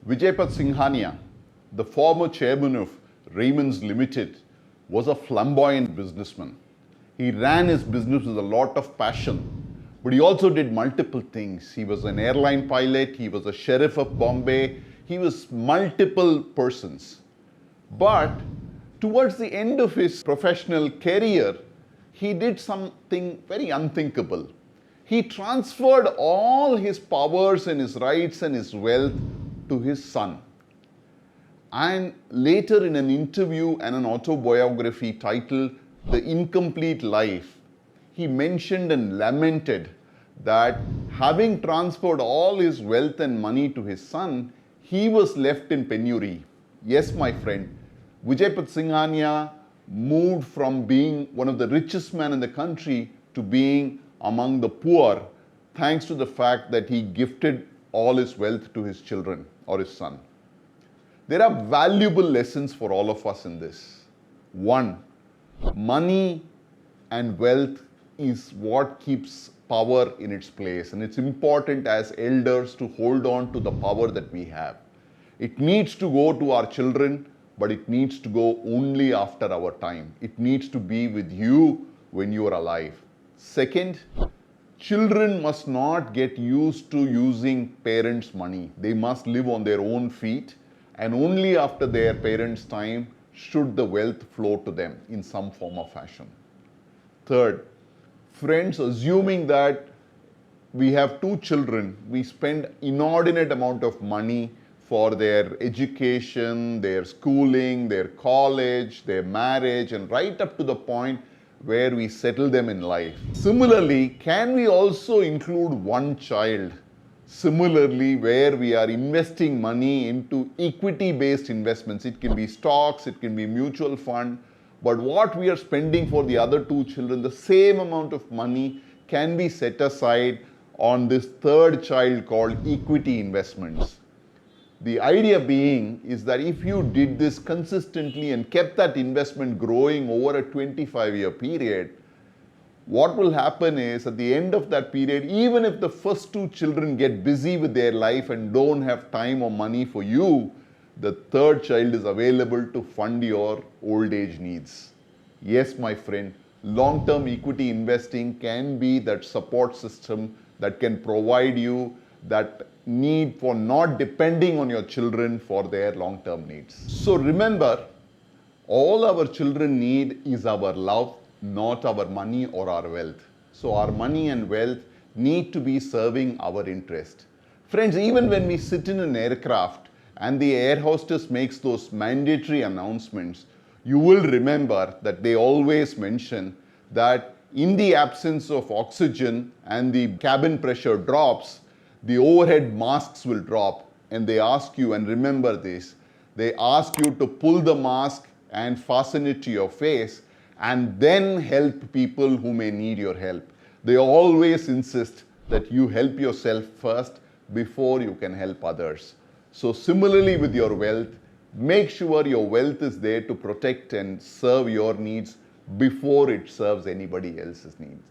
Vijaypat Singhania, the former chairman of Raymond's Limited, was a flamboyant businessman. He ran his business with a lot of passion, but he also did multiple things. He was an airline pilot, he was a sheriff of Bombay, he was multiple persons. But towards the end of his professional career, he did something very unthinkable. He transferred all his powers and his rights and his wealth to his son. And later in an interview and an autobiography titled The Incomplete Life, he mentioned and lamented that having transferred all his wealth and money to his son, he was left in penury. Yes, my friend, Vijaypat Singhania moved from being one of the richest men in the country to being among the poor, thanks to the fact that he gifted all his wealth to his children or his son. There are valuable lessons for all of us in this. One, money and wealth is what keeps power in its place, and it's important as elders to hold on to the power that we have. It needs to go to our children, but it needs to go only after our time. It needs to be with you when you are alive. Second, children must not get used to using parents' money. They must live on their own feet, and only after their parents' time should the wealth flow to them in some form or fashion. Third, friends, assuming that we have two children, we spend inordinate amount of money for their education, their schooling, their college, their marriage, and right up to the point where we settle them in life. Similarly, can we also include one child? Similarly, where we are investing money into equity-based investments. It can be stocks, it can be mutual fund, but what we are spending for the other two children, the same amount of money can be set aside on this third child called equity investments. The idea being is that if you did this consistently and kept that investment growing over a 25-year period, what will happen is at the end of that period, even if the first two children get busy with their life and don't have time or money for you, the third child is available to fund your old age needs. Yes, my friend, long-term equity investing can be that support system that can provide you that need for not depending on your children for their long-term needs. So remember, all our children need is our love, not our money or our wealth. So our money and wealth need to be serving our interest. Friends, even when we sit in an aircraft and the air hostess makes those mandatory announcements, you will remember that they always mention that in the absence of oxygen and the cabin pressure drops, the overhead masks will drop, and they ask you, and remember this, they ask you to pull the mask and fasten it to your face and then help people who may need your help. They always insist that you help yourself first before you can help others. So similarly with your wealth, make sure your wealth is there to protect and serve your needs before it serves anybody else's needs.